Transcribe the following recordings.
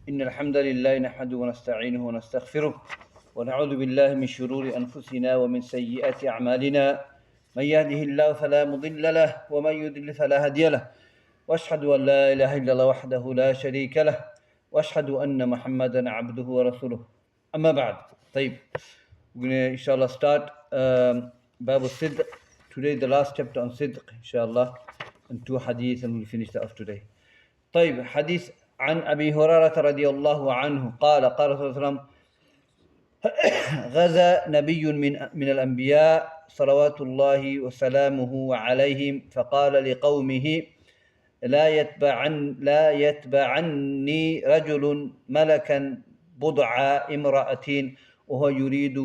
إن الحمد لله نحمده ونستعينه ونستغفره ونعوذ بالله من شرور أنفسنا ومن سيئات أعمالنا من يهده الله فلا مضل له ومن يضلل فلا هادي له وأشهد أن لا إله إلا الله وحده لا شريك له وأشهد أن محمدا عبده ورسوله أما بعد. طيب, we're going to inshallah start Babu Sidq. Today the last chapter on Sidq inshallah, and 2 hadith, and we'll finish that off today. طيب, حديث عن أبي هريرة رضي الله عنه قال قال رسول الله صلى الله عليه وسلم غزا نبي من الأنبياء صلوات الله وسلامه عليهم فقال لقومه لا يتبعني رجل ملكا بضع امرأة وهو يريد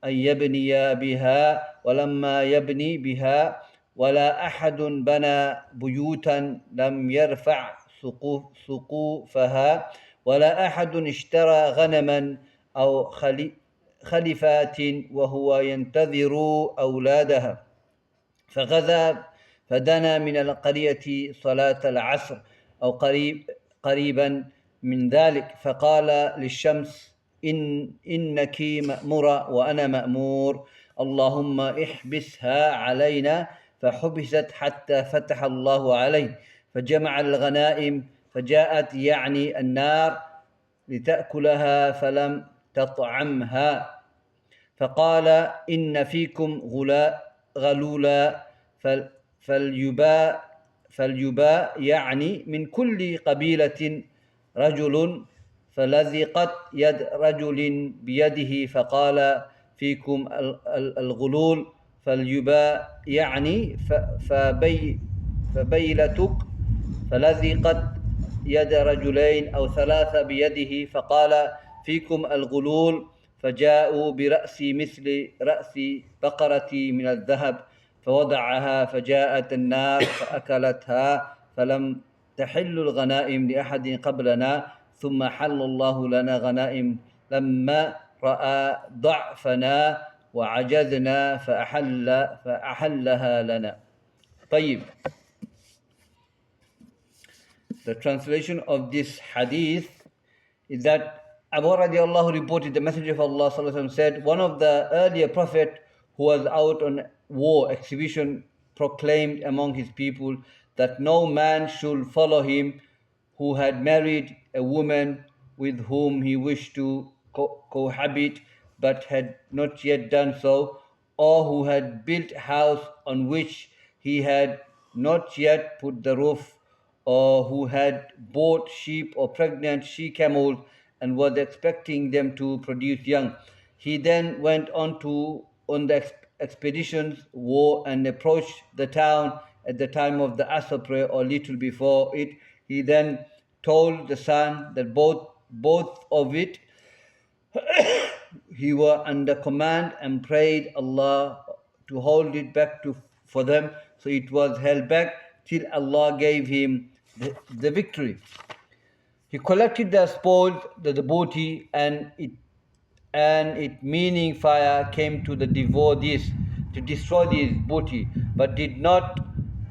أن يبني بها ولما يبني بها ولا أحد بنى بيوتا لم يرفع سقوفها ولا أحد اشترى غنما أو خلفات وهو ينتظر أولادها فغزا فدنا من القرية صلاة العصر أو قريبا من ذلك فقال للشمس إنك مأمورة وأنا مأمور اللهم احبسها علينا فحبست حتى فتح الله عليه فجمع الغنائم فجاءت يعني النار لتأكلها فلم تطعمها فقال إن فيكم غلولا فليبا يعني من كل قبيلة رجل فلزقت يد رجل بيده فقال فيكم الغلول فليبا يعني فبيلتك فلزقت يد رجلين أو 3 بيده فقال فيكم الغلول فجاءوا برأس مثل رأس بقرة من الذهب فوضعها فجاءت النار فأكلتها فلم تحل الغنائم لأحد قبلنا ثم حل الله لنا غنائم لما رأى ضعفنا وعجزنا فأحلها لنا. طيب. The translation of this hadith is that Abu radiallahu reported the Messenger of Allah sallallahu alaihi wasallam said, one of the earlier prophet who was out on war exhibition proclaimed among his people that no man should follow him who had married a woman with whom he wished to cohabit but had not yet done so, or who had built a house on which he had not yet put the roof, or who had bought sheep or pregnant she-camels and was expecting them to produce young. He then went on the expedition's war and approached the town at the time of the Asr prayer or little before it. He then told the son that both of it he were under command and prayed Allah to hold it back for them. So it was held back till Allah gave him the victory. He collected the spoils, the booty, and it meaning fire came to devour this, to destroy this booty, but did not.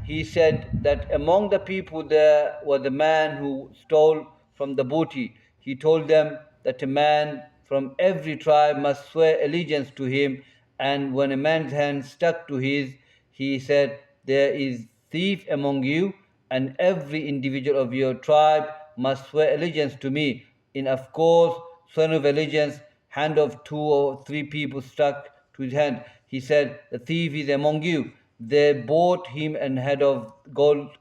He said that among the people there was a man who stole from the booty. He told them that a man from every tribe must swear allegiance to him, and when a man's hand stuck to his, he said, there is thief among you, and every individual of your tribe must swear allegiance to me. In of course, sworn of allegiance, hand of 2 or 3 people stuck to his hand. He said, the thief is among you. They bought him an head of gold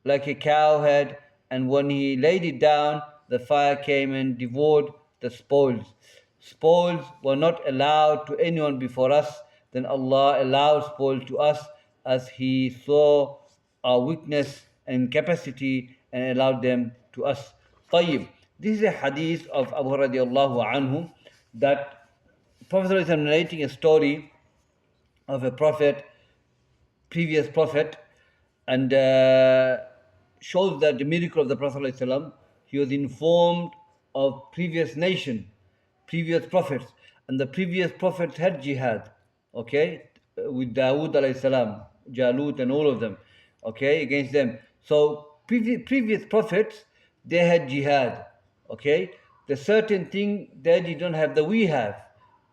like a cow head, and when he laid it down, the fire came and devoured the spoils. Spoils were not allowed to anyone before us. Then Allah allowed spoil to us as He saw our weakness and capacity and allowed them to us. طيب. This is a hadith of Abu radiallahu anhu, that Prophet is narrating a story of a prophet, previous prophet, and shows that the miracle of the Prophet he was informed of previous nation, previous prophets, and the previous prophets had jihad, okay, with Dawood alayhi salam, Jalut and all of them, okay, against them. So previous prophets, they had jihad, Okay, the certain thing that you don't have that we have,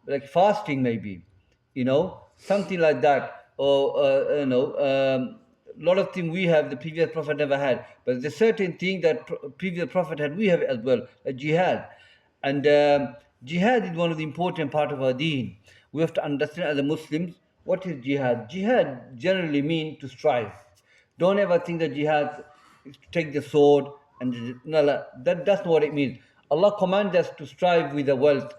like fasting maybe, something like that, or a lot of things we have the previous prophet never had, but the certain thing that previous prophet had we have as well, like jihad. And jihad is one of the important part of our deen. We have to understand as a Muslims what is jihad. Jihad generally means to strive. Don't ever think that jihad is to take the sword and no, that's not what it means. Allah commands us to strive with the wealth.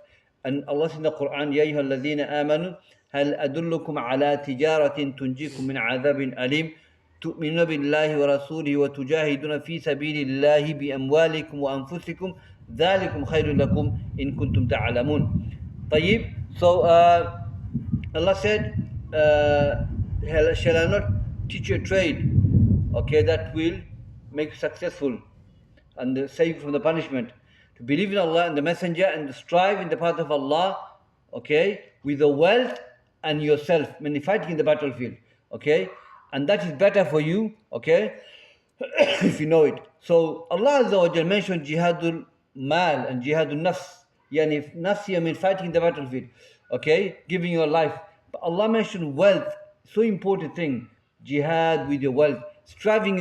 And Allah says in the Quran, يا أيها الذين آمنوا هل أدلكم على تجارة تنجيكم من عذاب أليم تؤمنون بالله ورسوله وتجاهدون في سبيل الله بأموالكم وأنفسكم ذلكم خير لكم إن كنتم تعلمون. طيب. So Allah said, shall I not teach you a trade, okay, that will make you successful and save you from the punishment? To believe in Allah and the Messenger and to strive in the path of Allah, okay, with the wealth and yourself, meaning fighting in the battlefield, okay, and that is better for you, okay, if you know it. So Allah Azza wa Jal mentioned jihadul mal and jihadul nafs. Yani nafs here means fighting in the battlefield, okay, giving your life. But Allah mentioned wealth, so important thing. Jihad with your wealth, striving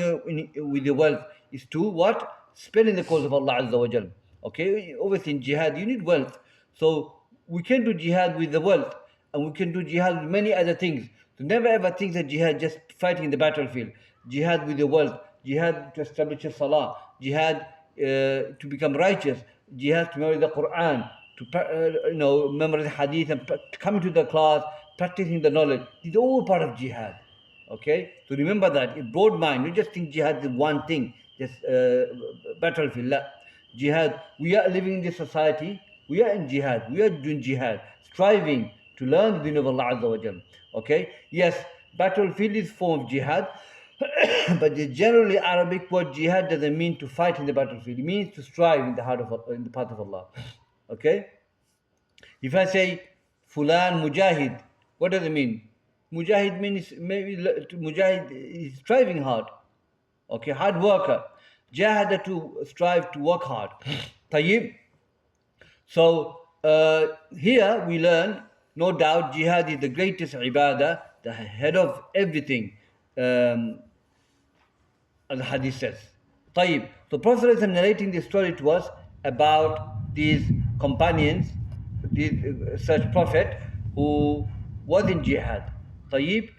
with your wealth is to what? Spend in the cause of Allah Azza wa Jal. Okay, obviously in jihad you need wealth. So we can do jihad with the wealth, and we can do jihad with many other things. So never ever think that jihad just fighting in the battlefield. Jihad with your wealth, jihad to establish your salah, jihad to become righteous, jihad to memorize the Quran, to memorize hadith and coming to the class, practicing the knowledge. These are all part of jihad. Okay, so remember that in broad mind. You just think jihad is one thing, just battlefield. Jihad. We are living in this society. We are in jihad. We are doing jihad, striving to learn the deen of Allah Azza wa Jal. Okay. Yes, battlefield is form of jihad, but the generally Arabic word jihad doesn't mean to fight in the battlefield. It means to strive in the path of Allah. Okay. If I say Fulan Mujahid, what does it mean? Mujahid means maybe Mujahid is striving hard. Okay, hard worker. Jahada, to strive to work hard. Tayyib. So here we learn, no doubt, jihad is the greatest ibadah, the head of everything, as the hadith says. Tayyib. So Prophet is narrating this story to us about these companions, such prophet who was in jihad. Tayyib.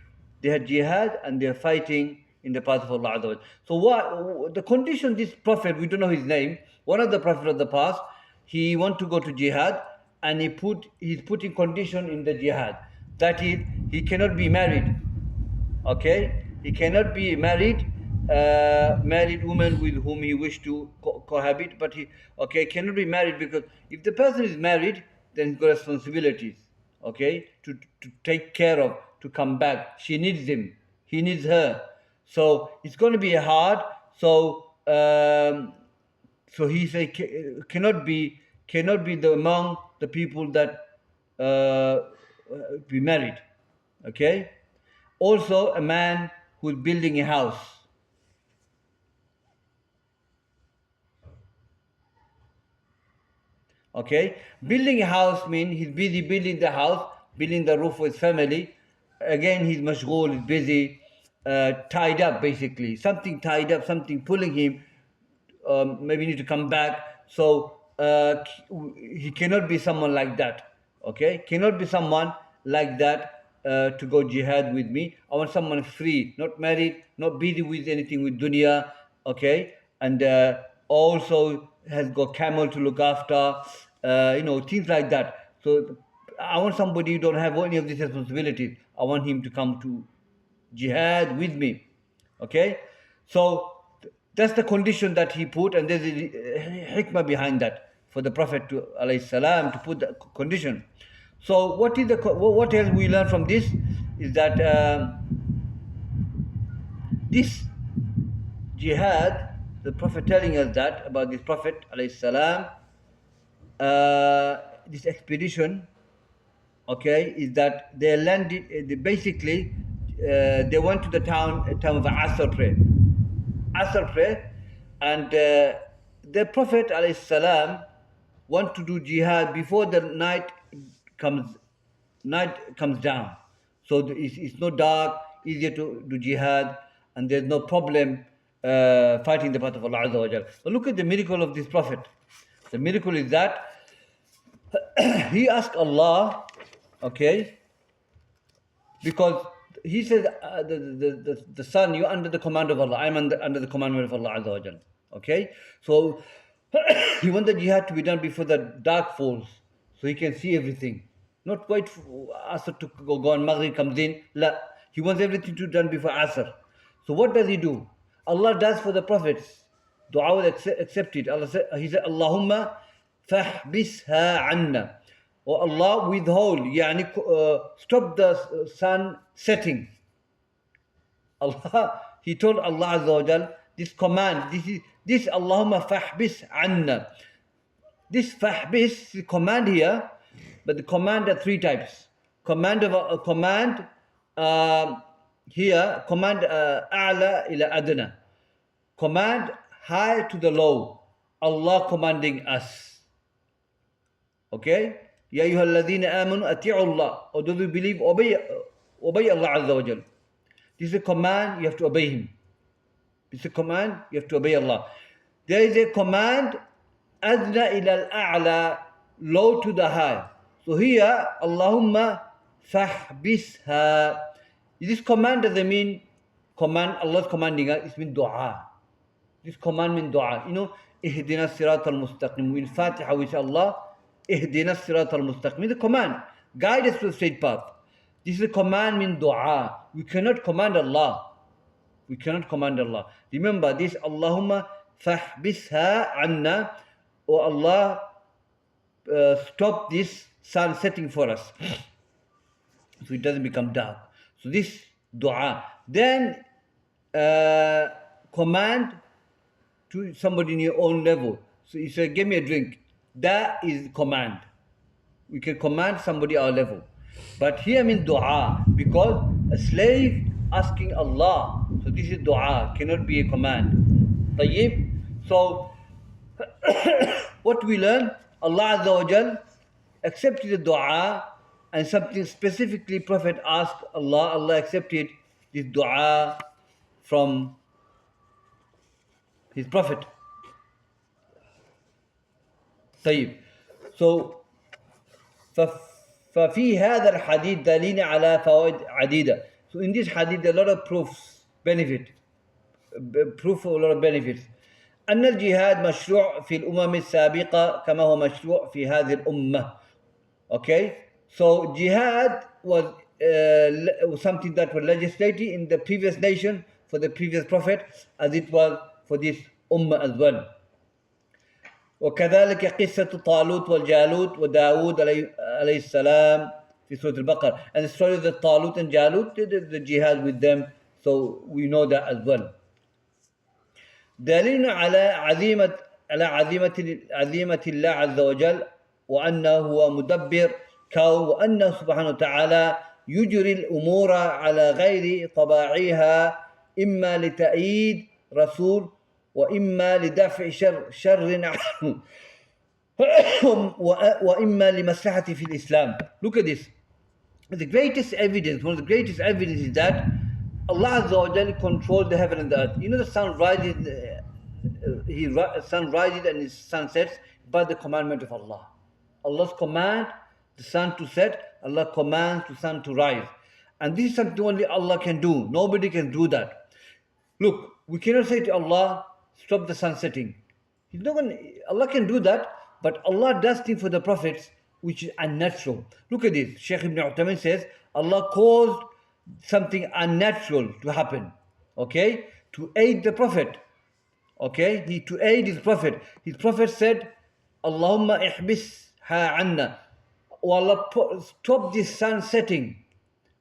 They had jihad and they are fighting in the path of Allah Azza wa Jalla. So what the condition, this prophet, we don't know his name, one of the prophets of the past, he want to go to jihad, and he's putting condition in the jihad. That is, he cannot be married. Okay? He cannot be married woman with whom he wished to cohabit, but he cannot be married, because if the person is married, then he's got responsibilities, okay, to take care of, to come back. She needs him, he needs her. So it's going to be hard. So he say cannot be among the people that be married. Okay. Also, a man who's building a house. Okay, building a house means he's busy building the house, building the roof for his family. Again, he's mashghul, he's busy. Tied up, basically. Something tied up, something pulling him. Maybe need to come back. So he cannot be someone like that. Okay? Cannot be someone like that to go jihad with me. I want someone free, not married, not busy with anything with dunya. Okay? And also has got camel to look after, things like that. So I want somebody who don't have any of these responsibilities. I want him to come to jihad with me. Okay, so that's the condition that he put, and there's a hikmah behind that for the Prophet to alayhi salam to put the condition. So what else we learn from this is that this jihad, the Prophet telling us that about this Prophet alayhi salam, this expedition, okay, is that they landed basically. They went to the town of Asr prayer, and the Prophet ﷺ want to do jihad before the night comes down. So it's not dark, easier to do jihad, and there's no problem fighting the path of Allah Azza wa Jal. But look at the miracle of this Prophet. The miracle is that he asked Allah, okay, because he said, the son, you're under the command of Allah. I'm under the commandment of Allah Azza wa Jal. Okay? So he wants the jihad to be done before the dark falls, so he can see everything. Not wait for Asr to go and Maghrib comes in. La. He wants everything to be done before Asr. So what does he do? Allah does for the prophets. Dua was accepted. He said, Allahumma fahbisha anna. Oh Allah, withhold, yani, stop the sun setting. Allah, he told Allah Azza wa Jal, this command, this Allahumma fahbis anna. This fahbis, the command here, but the command are three types. Command here, command a'la ila adna. Command high to the low. Allah commanding us. Okay? Ya ayyuhalladhina amanu ati'u Allah. Or those who believe, obey Allah Azza wa Jal. This is a command, you have to obey Him. It's a command, you have to obey Allah. There is a command, adna ila al-a'la, low to the high. So here, Allahumma fahbisha. This command doesn't mean command, Allah's commanding us, it means dua. This command means dua. You know, ihdina sirat al-mustaqim. In Fatiha we say Allah, ihdina sirat al-mustaqim. The command, guide us to the straight path. This is a command means dua. We cannot command Allah. We cannot command Allah. Remember this, Allahumma fahbisha anna. Oh Allah, stop this sun setting for us, so it doesn't become dark. So this dua. Then command to somebody in your own level. So you say, give me a drink. That is command. We can command somebody our level. But here means dua, because a slave asking Allah. So this is dua, cannot be a command. Tayyib. So what we learn, Allah Azza wa Jal accepted the dua, and something specifically Prophet asked Allah, Allah accepted this dua from his Prophet. طيب. So ففي هذا الحديث دليل على فوائد عديدة. So in this hadith there are a lot of proofs, proof of a lot of benefits. أن الجهاد مشروع في الأمم السابقة كما هو مشروع في هذه الأمة. Okay, so jihad was something that was legislated in the previous nation for the previous prophet, as it was for this ummah as well. وكذلك قصة طالوت والجالوت وداود عليه السلام في سورة البقرة. And the story of the Talut and Jalut, the jihad with them, so we know that as well. دليل على عزيمة الله عز وجل وأنه هو مدبر كون وأنه سبحانه وتعالى يجري الأمور على غير طباعها إما لتأييد رسول وإما لدفع شر عنه وإما لمصلحة في الإسلام. Look at this. The greatest evidence, one of the greatest evidence is that Allah Azza wa Jalla controls the heaven and the earth. You know the sun rises, sun rises and the sun sets by the commandment of Allah. Allah's command the sun to set, Allah commands the sun to rise. And this is something only Allah can do. Nobody can do that. Look, we cannot say to Allah, stop the sun setting. He's not going. Allah can do that, but Allah does things for the prophets which is unnatural. Look at this. Sheikh Ibn Uthaymin says, Allah caused something unnatural to happen, okay, to aid the prophet, okay, to aid his prophet. His prophet said, Allahumma ihbisha anna. Oh Allah, stop this sun setting.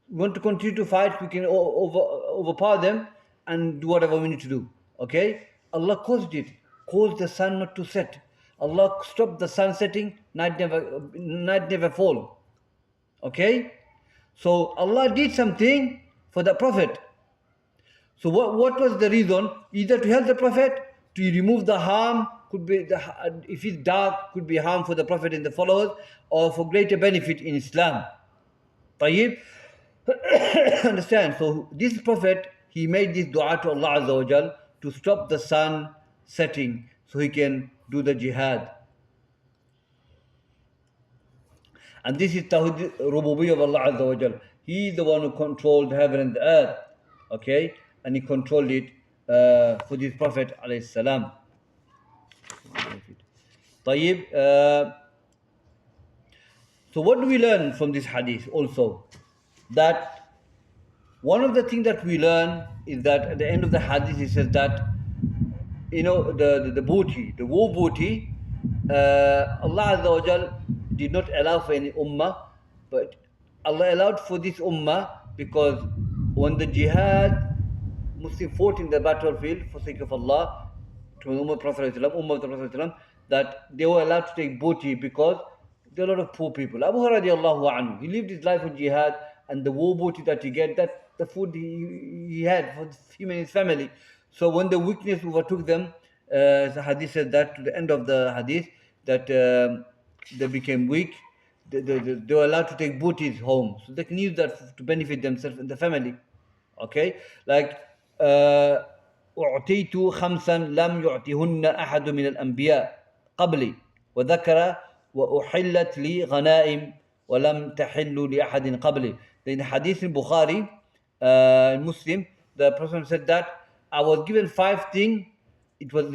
We want to continue to fight, we can overpower them and do whatever we need to do, okay. Allah caused it, caused the sun not to set. Allah stopped the sun setting, night never fall, okay. So Allah did something for the Prophet. So what was the reason? Either to help the Prophet, to remove the harm could be, if it's dark, could be harm for the Prophet and the followers, or for greater benefit in Islam. Tayyib? Understand? So this Prophet, he made this dua to Allah Azza wa Jal to stop the sun setting so he can do the jihad. And this is Tawhid Rububiyyah of Allah Azza wa Jal. He is the one who controlled heaven and the earth. Okay? And he controlled it for this Prophet alayhi salam. Tayyib. So what do we learn from this hadith also? That one of the things that we learn is that at the end of the hadith it says that, you know, the booty, the war booty, Allah Azza wa Jal did not allow for any ummah, but Allah allowed for this ummah because when the jihad, Muslim fought in the battlefield for sake of Allah, to the ummah of the Prophet, that they were allowed to take booty because there are a lot of poor people. Abu Hurairah radiallahu anhu, he lived his life in jihad, and the war booty that he get, that the food he had for him and his family. So when the weakness overtook them, the hadith says that to the end of the hadith, that they became weak, they were allowed to take booties home, so they can use that to benefit themselves and the family. Okay, like أعطيت خمسا لم يعطهن أحد من الأنبياء قبلي وذكر وأحلت لي غنائم ولم تحل لأحد قبلي. In the hadith in Bukhari, Muslim, the Prophet said that I was given 5 things. It was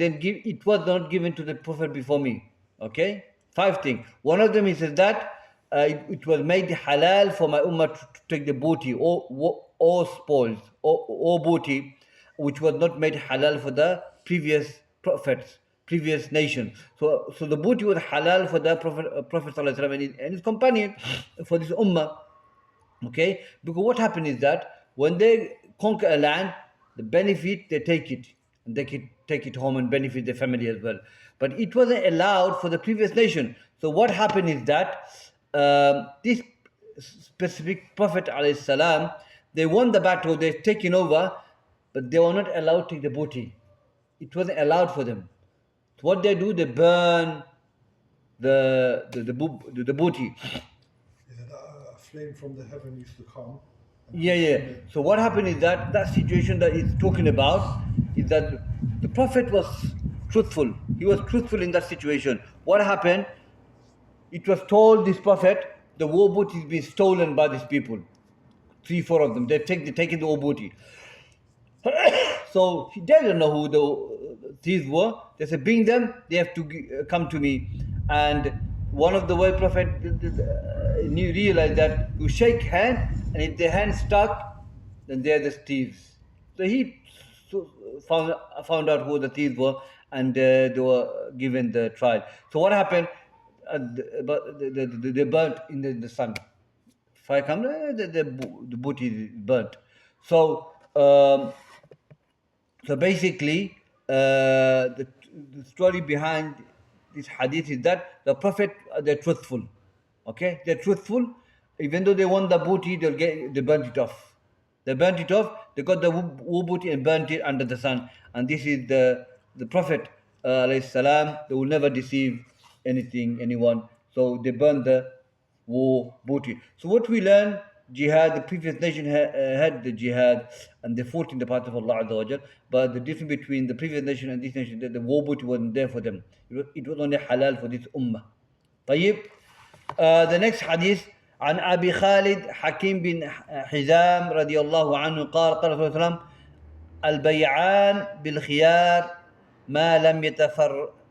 not given to the Prophet before me. Okay, 5 things. One of them, he says that it was made halal for my ummah to take the booty or spoils or booty, which was not made halal for the previous prophets, previous nations. So the booty was halal for the Prophet ﷺ and his companion, for this ummah. Okay, because what happened is that when they conquer a land, the benefit, they take it, and they can take it home and benefit their family as well. But it wasn't allowed for the previous nation. So what happened is that this specific Prophet alayhi salam, they won the battle, they've taken over, but they were not allowed to take the booty. It wasn't allowed for them. So what they do, they burn the booty. A flame from the heaven used to come. Yeah. So what happened is that situation that he's talking about is that the Prophet was truthful. He was truthful in that situation. What happened? It was told this Prophet, the war booty is being stolen by these people. 3-4 of them. They've taken the war booty. So they don't know who the thieves were. They said, bring them, they have to come to me. And one of the way Prophet realized that you shake hand, and if their hand stuck, then they're the thieves. So he found out who the thieves were, and they were given the trial. So what happened? They burnt in the sun. Fire comes, the booty is burnt. So basically, the story behind this hadith is that the Prophet, they're truthful. Okay, they're truthful. Even though they won the booty, they burnt it off. They burnt it off. They got the war booty and burnt it under the sun. And this is the Prophet alayhi salam. They will never deceive anyone. So they burned the war booty. So what we learn, jihad, the previous nation had the jihad and they fought in the path of Allah Azza wa Jal. But the difference between the previous nation and this nation, the war booty wasn't there for them. It was only halal for this ummah. طيب. The next hadith, عن أبي خالد حكيم بن حزام رضي الله عنه قال رسول الله صلى الله عليه وسلم البيعان بالخيار ما لم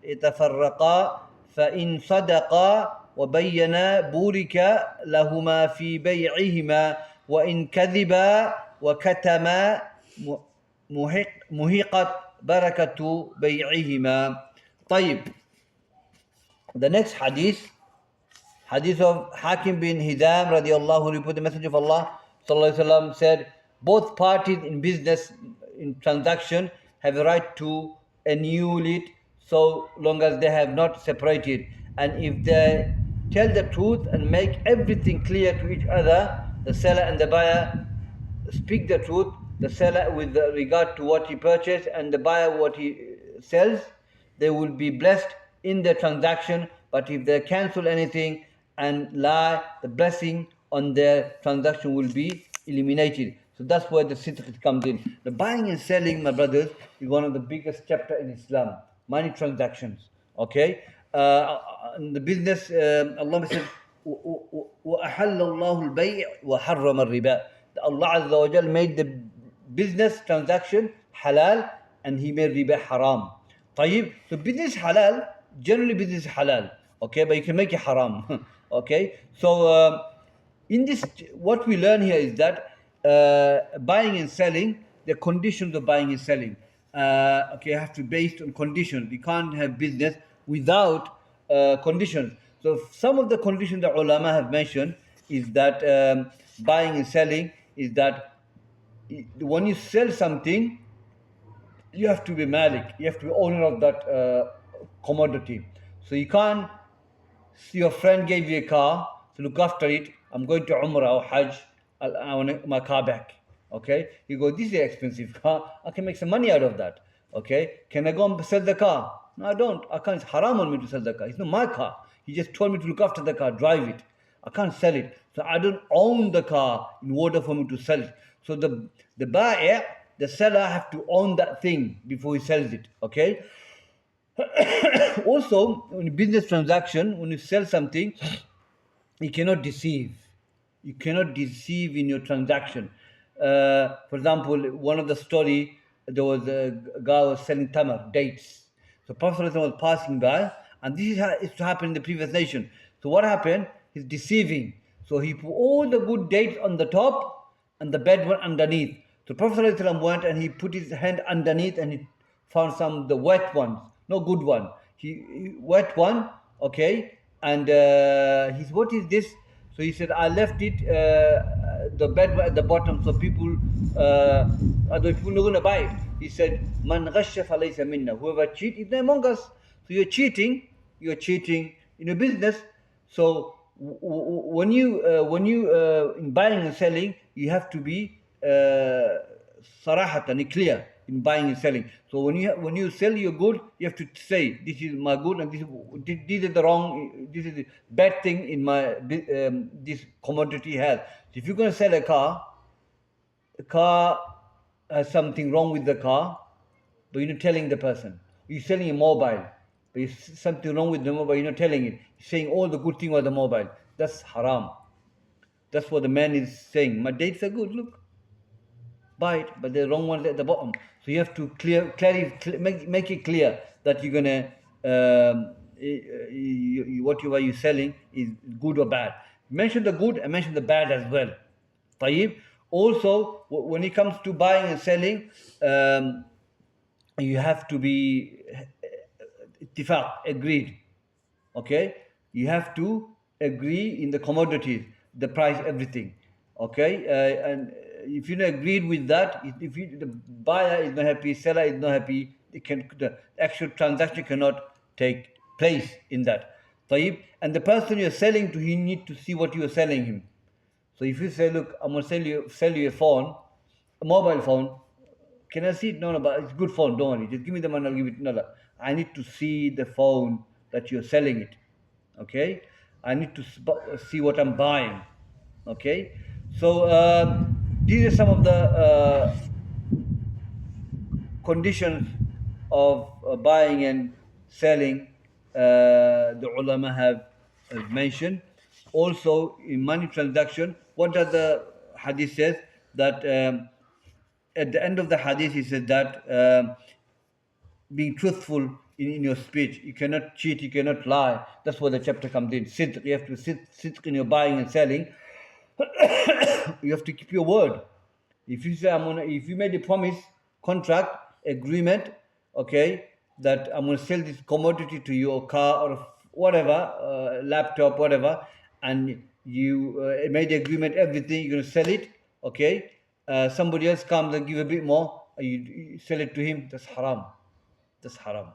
يتفرقا فإن صدقا وبينا بورك لهما في بيعهما وإن كذبا وكتما مهقت بركة بيعهما. طيب. The next hadith of Hakim bin Hizam radiallahu anhu, the Messenger of Allah sallallahu alaihi wasallam said, both parties in business, in transaction, have a right to annul it so long as they have not separated. And if they tell the truth and make everything clear to each other, the seller and the buyer speak the truth, the seller with regard to what he purchased and the buyer what he sells, they will be blessed in their transaction. But if they cancel anything and lie, the blessing on their transaction will be eliminated. So that's where the sidq comes in. The buying and selling, my brothers, is one of the biggest chapter in Islam. Money transactions. Okay, in the business, Allah said, وَأَحَلَّ اللَّهُ الْبَيْعَ وَحَرَّمَ الرِّبَا. Allah Azza wa Jal made the business transaction halal and He made riba haram. طيب, so business halal, generally business is halal, okay, but you can make it haram. Okay, so in this, what we learn here is that buying and selling, the conditions of buying and selling, okay, have to be based on conditions. You can't have business without conditions. So some of the conditions that ulama have mentioned is that buying and selling is that when you sell something, you have to be malik, you have to be owner of that commodity. So you can't, your friend gave you a car to look after it. I'm going to Umrah or Hajj, I want my car back. Okay, you go, this is an expensive car, I can make some money out of that. Okay, can I go and sell the car? No, I don't. I can't. It's haram on me to sell the car. It's not my car. He just told me to look after the car, drive it. I can't sell it. So I don't own the car in order for me to sell it. So the buyer, the seller have to own that thing before he sells it. Okay. Also, in a business transaction, when you sell something, you cannot deceive. You cannot deceive in your transaction. For example, one of the story, there was a guy was selling tamar, dates. So Prophet was passing by, and this is how it used to happen in the previous nation. So what happened? He's deceiving. So he put all the good dates on the top and the bad one underneath. So Prophet went and he put his hand underneath and he found some the wet ones, no good one. He wet one, okay, and he said, "What is this?" So he said, "I left it the bed at the bottom, so people other people are not going to buy it." He said, "Man ghasha falaysa minna." Whoever cheat is not among us. So you're cheating in your business. So when you in buying and selling, you have to be sarahatan, clear in buying and selling. So when you sell your good, you have to say, this is my good and this is the wrong, this is the bad thing in my this commodity has. So if you're going to sell a car has something wrong with the car, but you're not telling the person. You're selling a mobile, but there's something wrong with the mobile, you're not telling it. You're saying all the good things about the mobile. That's haram. That's what the man is saying. My dates are good, look. Buy it, but the wrong ones at the bottom. So you have to make it clear that you're gonna whatever you're selling is good or bad. Mention the good and mention the bad as well. طيب. Also, when it comes to buying and selling, you have to be ittifaq, agreed. Okay, you have to agree in the commodities, the price, everything. Okay, and if you're not agreed with that, if the buyer is not happy, seller is not happy, the actual transaction cannot take place in that. طيب. And the person you're selling to, he need to see what you are selling him. So if you say, look, I'm going to sell you a phone, a mobile phone, can I see it? No, but it's a good phone, don't worry. Just give me the money, I'll give it. No. I need to see the phone that you're selling it. Okay? I need to see what I'm buying. Okay? So these are some of the conditions of buying and selling the ulama have mentioned. Also in money transaction, what does the hadith says? That at the end of the hadith he said that being truthful in your speech, you cannot cheat, you cannot lie. That's where the chapter comes in. Sidq, you have to sidq in your buying and selling. You have to keep your word. If you say if you made a promise, contract, agreement, okay, that I'm gonna sell this commodity to you, or car or whatever, laptop, whatever, and you made the agreement, everything, you're gonna sell it, okay. Somebody else comes and give a bit more, you sell it to him. That's haram. That's haram.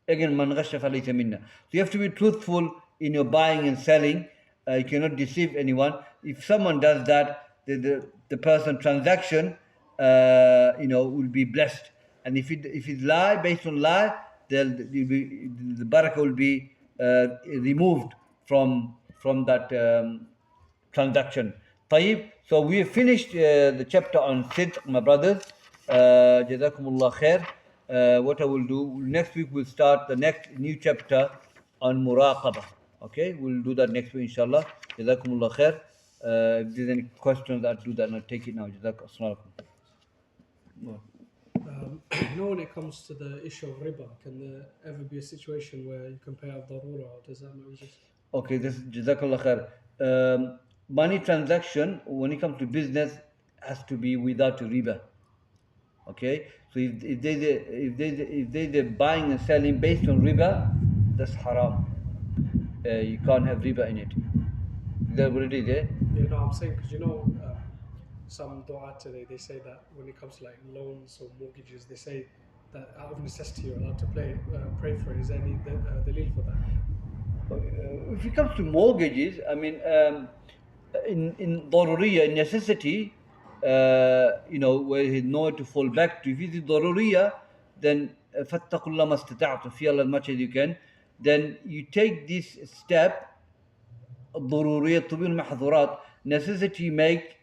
Again, man ghasha falaysa minna. So you have to be truthful in your buying and selling. You cannot deceive anyone. If someone does that, the person transaction will be blessed. And if it's lie, based on lie, the barakah will be removed from that transaction. طيب, so we have finished the chapter on sidq, my brothers. Jazakumullah khair. What I will do next week, we'll start the next new chapter on muraqabah. Okay, we'll do that next week, inshallah. Jazakumullah khair. If there's any questions, I'll do that and I'll take it now. Jazakumullah. You know, when it comes to the issue of riba, can there ever be a situation where you can pay out darura, or does that not exist? Okay, this is Jazakallah khair. Money transaction, when it comes to business, has to be without riba. Okay, so if there's a buying and selling based on riba, that's haram. You can't have riba in it. Is that what it is? Eh? Yeah, no, I'm saying because you know, some dua today they say that when it comes to like loans or mortgages, they say that out of necessity you're allowed to pray for it. Is there any dalil for that? If it comes to mortgages, I mean, in daruriyya, in necessity, you know, where he know to fall back to. If it is daruriyya, then fattakullah mastata'tu, fear Allah as much as you can. Then you take this step. الضرورية تبين المحظورات. Necessity make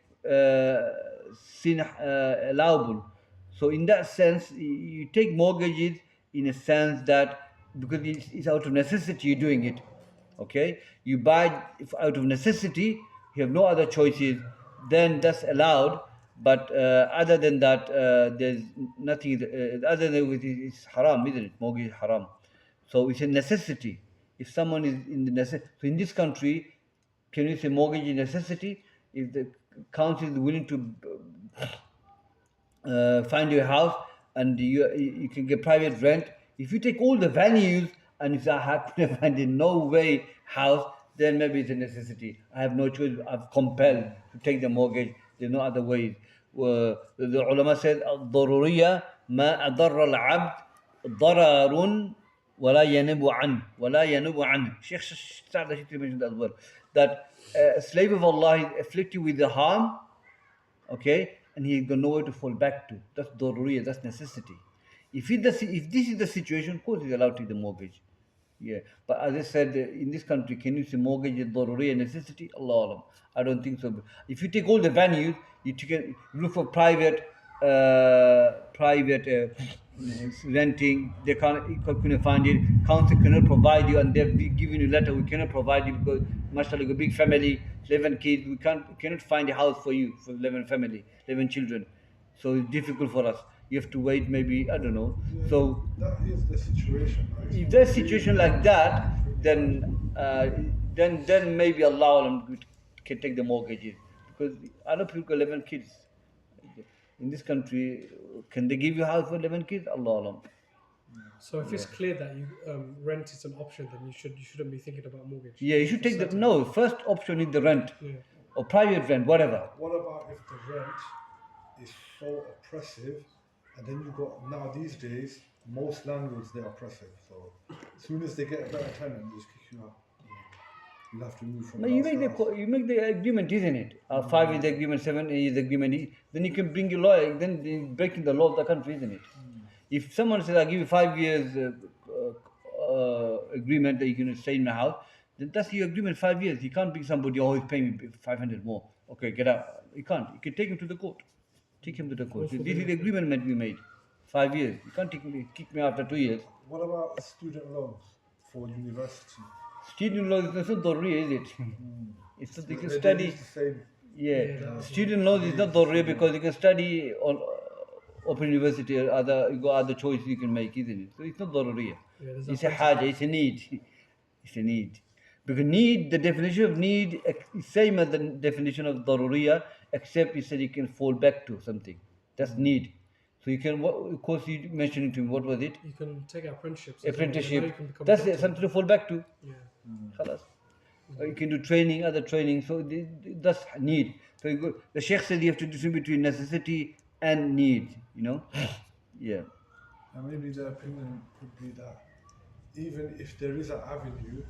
sin allowable. So in that sense, you take mortgages in a sense that because it's out of necessity you're doing it. Okay, you buy out of necessity, you have no other choices, then that's allowed. But other than that, there's nothing. Other than it's haram, isn't it? Mortgage is haram. So it's a necessity. If someone is in the necessity, so in this country, can you say mortgage is necessity? If the council is willing to find you a house and you can get private rent, if you take all the values and if I have to find in no way house, then maybe it's a necessity. I have no choice. I'm compelled to take the mortgage. There's no other way. The ulama said, الضرورية ما أضر العبد ضرر ولا ينب عنه ولا ينب عنه. Sheikh mentioned that as well. That a slave of Allah is afflicted with the harm, okay, and he's got nowhere to fall back to. That's daruriyah, that's necessity. If this is the situation, of course he's allowed to take the mortgage. Yeah, but as I said, in this country, can you say mortgage is daruriyah, necessity? Allah Alam. I don't think so. If you take all the venues, you look for private renting, they couldn't find it. Council cannot provide you, and they've given you a letter. We cannot provide you because, mashallah, a big family, 11 kids. We cannot find a house for you for 11 family, 11 children. So it's difficult for us. You have to wait, maybe, I don't know. Yeah, so that is the situation. Right? If there's a situation like that, then maybe Allah can take the mortgages, because other people got 11 kids. In this country, can they give you a house for 11 kids? Allah Alam. So if it's clear that you rent is an option, then you shouldn't be thinking about mortgage. Yeah, you should take first option is the rent, Yeah. or private rent, whatever. What about if the rent is so oppressive, and then you got, now these days, most landlords, they're oppressive. So as soon as they get a better tenant, they just kick you out. You'll have to move from No, you make the agreement, isn't it? 5 is the agreement, 7 is the agreement. Then you can bring your lawyer. Then you're breaking the law of the country, isn't it? If someone says, "I'll give you 5 years agreement that you can stay in my house," then that's your agreement. 5 years. You can't bring somebody, "Oh, he's paying me 500 more." Okay, get out. You can't. You can take him to the court. Take him to the court. This is the agreement meant to be made. 5 years. You can't kick me after 2 years. What about student loans for university? Student loan is not daruriyah, is it? It's that you can They study. use the same. Yeah, student loans is not daruriyah because you can study on open university or you got other choices you can make, isn't it? So it's not daruriyah. Yeah, It's a haja, it's a need. It's a need. Because need, the definition of need is same as the definition of daruriyah, except you said you can fall back to something. That's need. So you can, of course, you mentioned to me, what was it? You can take apprenticeships. Apprenticeship. You can become That's a doctor. something to fall back to. Yeah. Khalas. Or you can do training, other training. So that's need. So the Sheikh said you have to distinguish between necessity and need. You know. Yeah. And maybe the opinion could be that even if there is an avenue,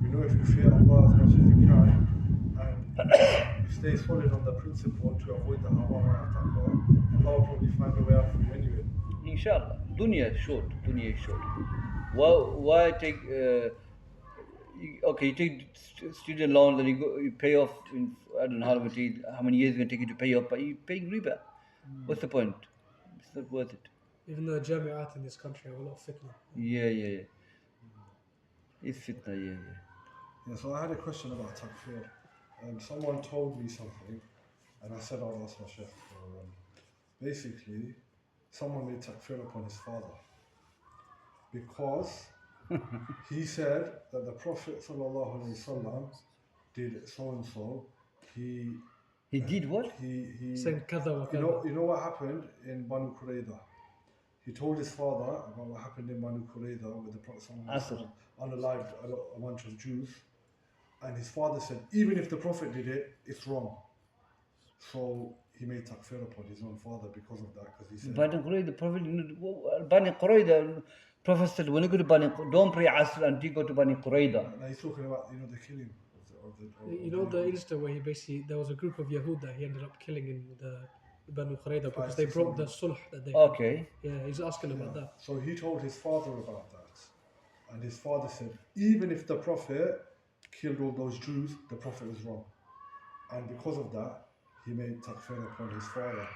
you know, if you fear Allah as much as you can, and you stay solid on the principle to avoid the haram and taqwa, Allah will probably find a way out for you anyway. Inshallah. Dunya is short. Why take? Okay, you take student loan, then you pay off in, I don't know how many years it's going to take you to pay off, but you're paying riba. What's the point? It's not worth it. Even though jami'at in this country have a lot of fitna. Yeah. It's fitna, yeah. Yeah, so I had a question about takfir. Someone told me something, and I said I'll ask my Sheikh. Basically, someone made takfir upon his father because he said that the Prophet ﷺ did so and so. He did what? He Saying kada wa kada. you know what happened in Banu Qurayza? He told his father about what happened in Banu Qurayza with the Prophet ﷺ unalived a bunch of Jews, and his father said even if the Prophet did it, it's wrong. So he made takfir upon his own father because of that, because he said Bani Qurayza, the Prophet, Bani Qurayza, Prophet said, when you go to Bani Qurayza, don't pray Asr until you go to Bani Qurayza. now he's talking about the killing You know the incident where he basically, there was a group of Yahud that he ended up killing in the Banu Qurayza because they broke the sulh that they Okay. Yeah, he's asking about that. So he told his father about that, and his father said even if the Prophet killed all those Jews, the Prophet was wrong, and because of that he made takfir upon his father.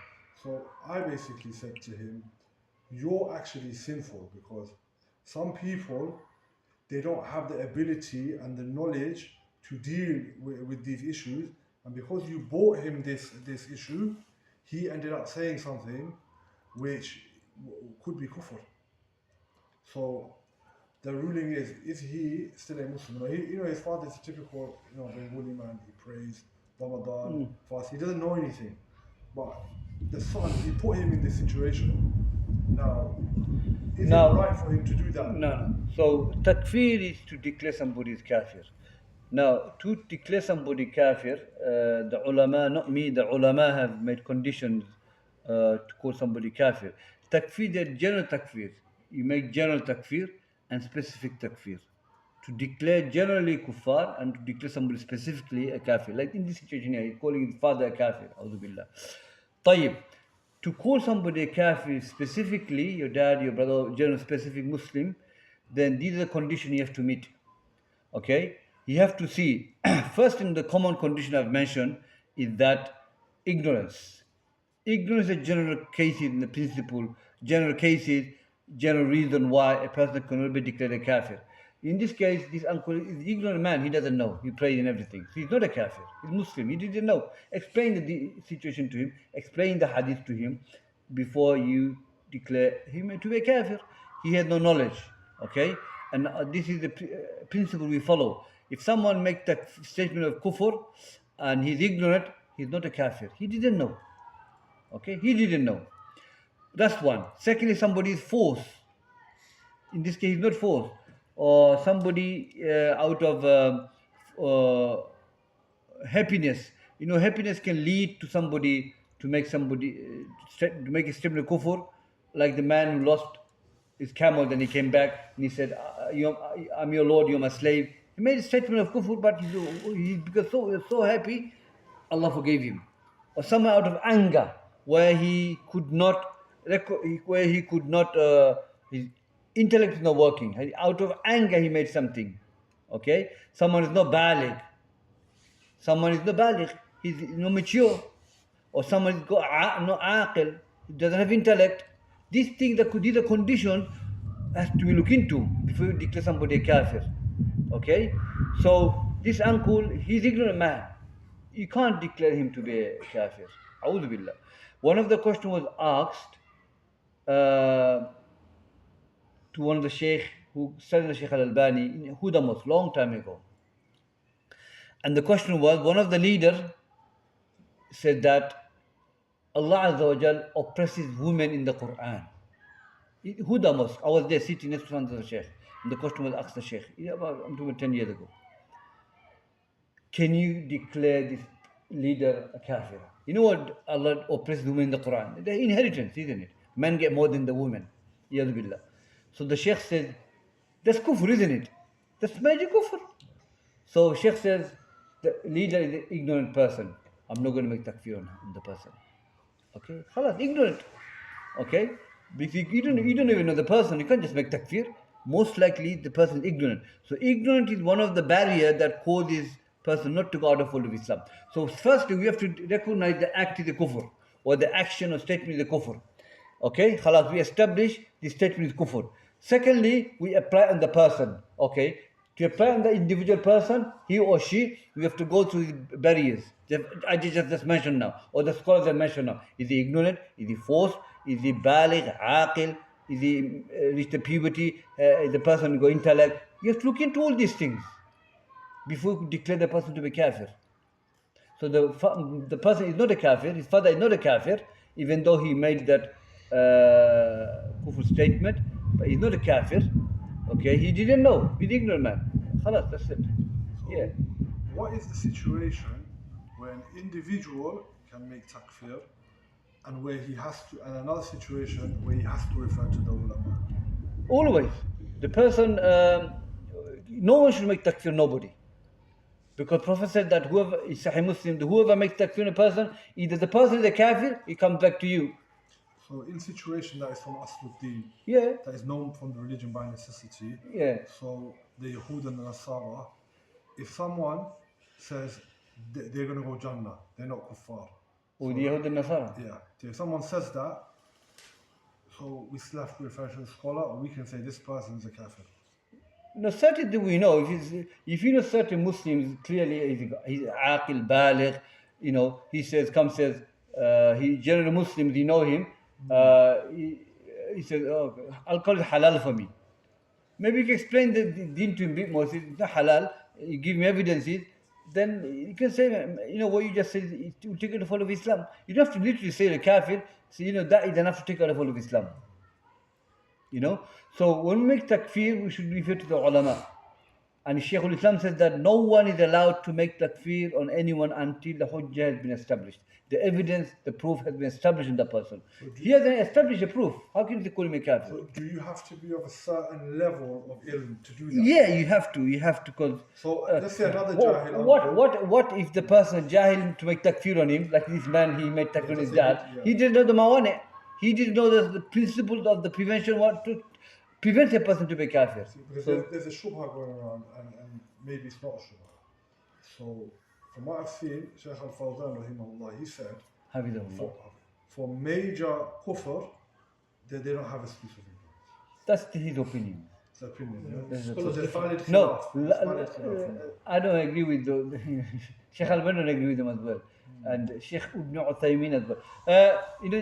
So I basically said to him, you're actually sinful because some people, they don't have the ability and the knowledge to deal with these issues, and because you bought him this issue, he ended up saying something which could be kufr. So the ruling is he still a Muslim? His father is a typical Bengali man. He prays Ramadan, fast. He doesn't know anything, but the son, he put him in this situation. Now, is it right for him to do that? No. So takfir is to declare somebody is kafir. Now, to declare somebody kafir, the ulama, not me, the ulama have made conditions to call somebody kafir. Takfir, they're general takfir. You make general takfir and specific takfir. To declare generally kuffar and to declare somebody specifically a kafir. Like in this situation here, he's calling his father a kafir. A'udhu billah. طيب. To call somebody a kafir specifically, your dad, your brother, general specific Muslim, then these are the conditions you have to meet. Okay? You have to see, first in the common condition I've mentioned is that ignorance. Ignorance is a general cases in the principle, general cases, general reason why a person cannot be declared a kafir. In this case, this uncle is an ignorant man, he doesn't know, he prays and everything. So he's not a kafir, he's Muslim, he didn't know. Explain the situation to him, explain the hadith to him before you declare him to be a kafir. He has no knowledge, okay? And this is the principle we follow. If someone makes that statement of kufr and he's ignorant, he's not a kafir, he didn't know. Okay, he didn't know. That's one. Secondly, somebody is forced. In this case, he's not forced. Or somebody out of happiness. Happiness can lead to somebody to make a statement of kufr, like the man who lost his camel, then he came back and he said, I'm your Lord, you're my slave. He made a statement of kufr, but because he was so happy, Allah forgave him. Or someone out of anger, where he could not, his intellect is not working. Out of anger, he made something. Okay? Someone is not baligh. He's not mature. Or someone is not aqil. He doesn't have intellect. These things, these are conditions has to be looked into before you declare somebody a kafir. Okay? So, this uncle, he's ignorant man. You can't declare him to be a kafir. A'udhu billah. One of the questions was asked to one of the Sheikh who studied the Sheikh Al-Albani in Hudamos, long time ago. And the question was, one of the leaders said that Allah Azza wa Jal oppresses women in the Quran. Hudamos, I was there sitting next to the Sheikh. And the question was asked the Sheikh, I'm talking 10 years ago. Can you declare this leader a kafir? You know what Allah oppresses women in the Quran? The inheritance, isn't it? Men get more than the women. Yadu billah. So the Sheikh says, that's kufr, isn't it? That's major kufr. So Sheikh says, the leader is an ignorant person. I'm not going to make takfir on the person. Okay? Khalas, ignorant. Okay? Because you don't even know the person, you can't just make takfir. most likely the person is ignorant. So ignorant is one of the barriers that causes person not to go out of fold of Islam. So firstly, we have to recognize the act is a kufr, or the action or statement is a kufr. Okay, khalas, we establish the statement is kufr. Secondly, we apply on the person. Okay, to apply on the individual person, he or she, we have to go through the barriers. I just mentioned now, or the scholars have mentioned now. Is he ignorant? Is he forced? Is he baligh, aqil? Is he reached the puberty? Is the person go intellect? You have to look into all these things before you declare the person to be kafir. So the person is not a kafir, his father is not a kafir, even though he made that kufr statement, but he's not a kafir. Okay, he didn't know, he's ignorant man. Khalas, that's it. Yeah. What is the situation where an individual can make takfir and where he has to, and another situation where he has to refer to the ulama? Always. The person, no one should make takfir, nobody. Because Prophet said that whoever is Sahih Muslim, whoever makes takfir in a person, either the person is a kafir, he comes back to you. So in situation that is from Asluddin, Yeah. that is known from the religion by necessity. Yeah. So the Yahud and the Nasara, if someone says they're going to go Jannah, they're not kuffar. With the Yahud and Nasara. Yeah. So if someone says that, so we still have to refer to the scholar, or we can say this person is a kafir. No, certainly we know. If you know certain Muslims, clearly he's aqil, baligh, you know, he says, he general Muslims, you know him, he says, oh, I'll call it halal for me. Maybe you can explain the deen to him a bit more. Say, it's not halal, you give me evidences, then you can say, you know, what you just said, it will take out the fold of Islam. You don't have to literally say the kafir, so you know, that is enough to take out the fold of Islam. You know, so when we make takfir, we should refer to the ulama. And Sheikh al-Islam says that no one is allowed to make takfir on anyone until the hujjah has been established. The evidence, the proof has been established in the person. He hasn't established a proof. How can you call him a kafir? So do you have to be of a certain level of ilm to do that? Yeah, you have to, because... So let's say another jahil. What if the person jahil to make takfir on him, like this man, he made takfir on his dad, he didn't know the mawane. He didn't know the principles of the prevention, what to prevent a person to be kafir. Because there's a shubha going around, and maybe it's not a shubha. So, from what I've seen, Sheikh Al-Fawzan, Rahimahullah, he said, for major kufr, they don't have a specific ignorance. That's his opinion. It's the opinion, yeah? So they find it no, khilaf. I don't agree with Sheikh Al-Albani don't agree with them as well. And Sheikh Ibn Uthaymeen as well. You know,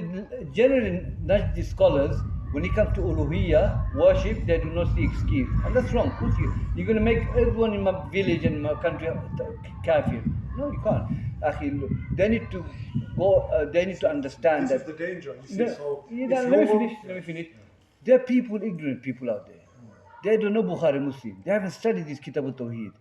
generally, Najdi scholars, when it comes to uluhiyya, worship, they do not see excuse. And that's wrong. You're going to make everyone in my village and my country kafir. No, you can't. They need to go, they need to understand this that. is the danger. You see, so Let me finish. There are people, ignorant people out there. They don't know Bukhari Muslim. They haven't studied this Kitab al-Tawheed.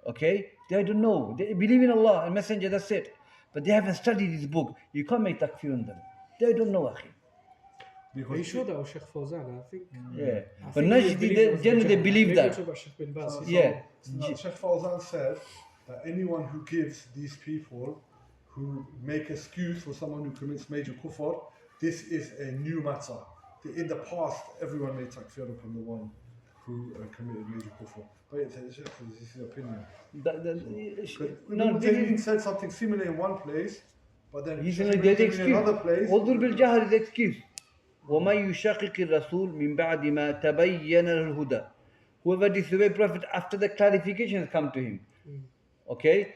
Okay? They don't know. They believe in Allah and Messenger, that's it. But they haven't studied this book. You can't make takfir on them. They don't know, akhi. Are you sure that was Sheikh Fawzan? I think. Yeah. But Najdi, generally they believe that. Yeah. Sheikh Fawzan said that anyone who gives these people who make excuse for someone who commits major kufr, this is a new matter. In the past, everyone made takfir upon the one who committed major kufr. But this is his opinion. He said something similar in one place, but then he said in another place. وَضُرْ بِالْجَهْرِ is excuse. وَمَنْ يُشَقِّقِ الرَّسُولِ مِنْ بَعْدِ مَا تَبَيَّنَ الْهُدَى. Whoever disobeyed Prophet after the clarification has come to him. Okay?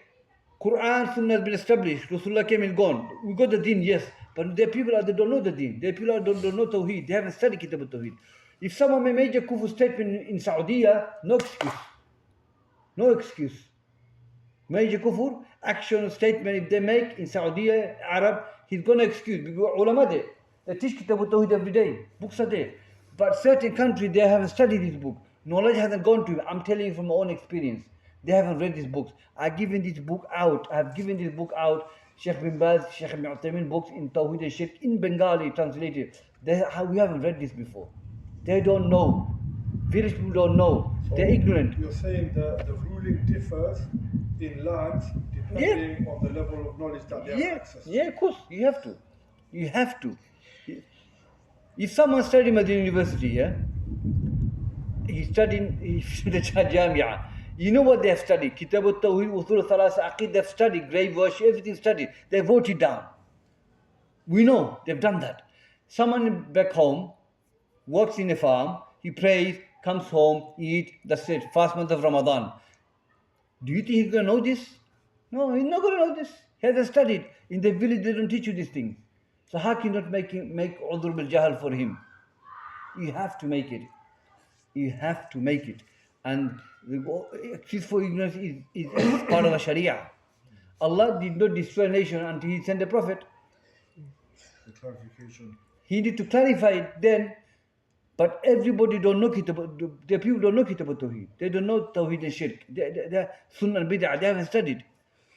Quran, Sunnah has been established. Rasulullah came and gone. We got the deen, yes. But there are people that don't know the deen. There are people that don't know Tawheed. They haven't studied Kitab al-Tawheed. If someone made a kufr statement in Saudi, no excuse. No excuse. Major kufr, action or statement if they make in Saudi, Arab, he's going to excuse. Because ulama there, they teach Kitab al-Tawheed every day. Books are there. But certain countries, they haven't studied this book. Knowledge hasn't gone to them. I'm telling you from my own experience. They haven't read these books. I've given this book out. Sheikh bin Baz, Sheikh Ibn Uthaymeen books in Tawheed and Shirk in Bengali translated. We haven't read this before. They don't know. Various people don't know. So they're ignorant. You're saying the ruling differs in lands depending on the level of knowledge that they have access to. Yeah, of course. You have to. If someone studied at the university, He studied the Jamia. You know what they have studied? Kitab al-Tawheed, Usul al-Thalasa, Aqid, they've studied, grave worship, everything studied. They wrote it down. We know they've done that. Someone back home works in a farm, he prays, comes home, eat, that's it, fast month of Ramadan. Do you think he's going to know this? No, he's not going to know this. He hasn't studied. In the village, they don't teach you these things. So how can you not make udhr bil jahl for him? You have to make it. You have to make it. And excuse for ignorance is part of a Sharia. Allah did not destroy a nation until He sent a prophet. The clarification. He needed to clarify it then. But everybody don't know Kitab. The people don't know Kitab al-Tawheed. They don't know Tawheed and Shirk. They're Sunnah and Bid'ah. They haven't studied.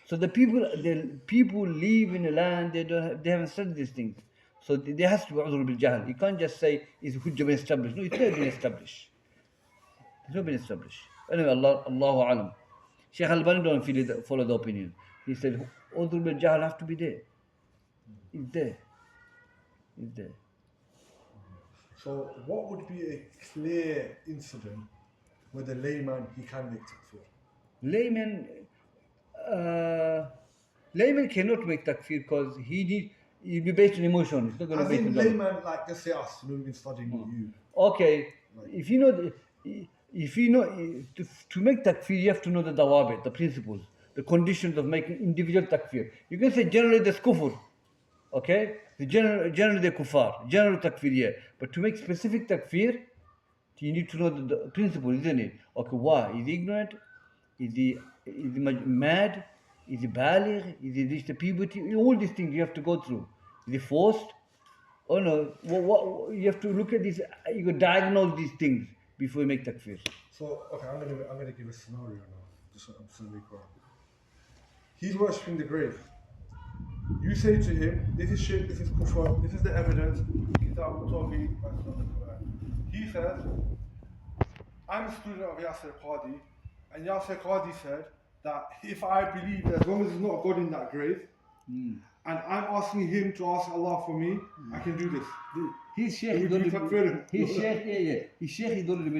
So the people live in a land, they haven't studied these things. So there has to be udhr bil jahl. You can't just say it's hujjah been established. No, it's never been established. It's not been established. Anyway, Allahu alam. Sheikh Albani don't follow the opinion. He said udhr bil jahl have to be there. It's there. It's there. So what would be a clear incident where the layman, he can make takfir? Layman cannot make takfir because he'll be based on emotion. It's not going to be based on layman, like let's say us, we've been studying with you. Okay, if you know to make takfir, you have to know the dawabit, the principles, the conditions of making individual takfir. You can say generally there's kufr, okay? Generally they're kuffar, general takfir, yeah. But to make specific takfir, you need to know the principle, isn't it? Okay, why? Is he ignorant? Is he mad? Is he baligh? Is he reached the puberty? All these things you have to go through. Is he forced? Oh no, what you have to look at this, you can diagnose these things before you make takfir. So, okay, I'm gonna give a scenario now. Just to be clear. He's worshipping the grave. You say to him, this is shirk, this is kufr, this is the evidence, Kitab al-Tawheed, and Sunnah al-Quran. He says, I'm a student of Yasir Qadi, and Yasir Qadi said that if I believe that as long as there's not a God in that grave, and I'm asking him to ask Allah for me, I can do this. His Sheikh is already been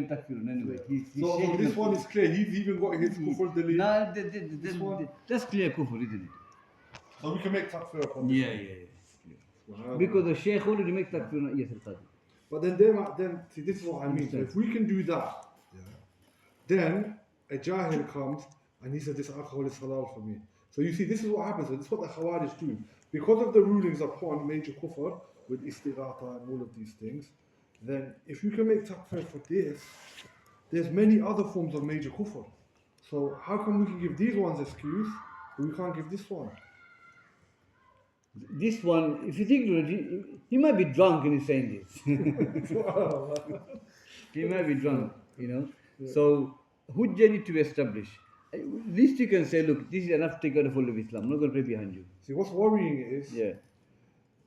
takfirun anyway. So this one is clear, he's even got his kufr delete. Nah, that's clear kufr, isn't it? So we can make takfir upon this. Yeah. Because the Sheikh already makes takfir on Yasir Qadi. But then see, this is what I mean. So if we can do that, then a jahil comes and he says, this alcohol is halal for me. So you see, this is what happens. This is what the Khawarij do. Because of the rulings upon major kufr, with istighatha and all of these things, then if you can make takfir for this, there's many other forms of major kufr. So how come we can give these ones excuse, but we can't give this one? This one, if you think he might be drunk and he's saying this. He might be drunk, you know. Yeah. So, hujjah need to be established. At least you can say, look, this is enough to take out the fold of Islam. I'm not going to pray behind you. See, what's worrying is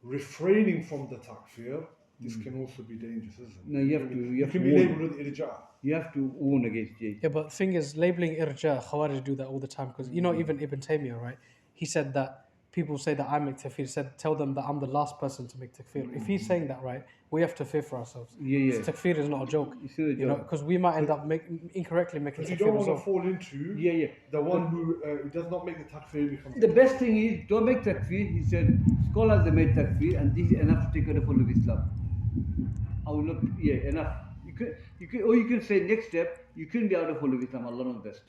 refraining from the takfir. This can also be dangerous, isn't it? No, you have to be labelled with irja. You have to warn against it. Yeah, but the thing is, labeling irja, Khawarij do that all the time because even Ibn Taymiyyah, right? He said that people say that I make takfir. He said, tell them that I'm the last person to make takfir. If he's saying that, right, we have to fear for ourselves. Yeah. Takfir is not a joke. You know, because we might end up incorrectly making takfir. You don't want to fall into the one who does not make the takfir becomes. The best thing is, don't make takfir. He said, scholars have made takfir, and this is enough to take out the fold of Islam. I will not. Enough. You can say next step. You can be out of fold of Islam. Allah knows best.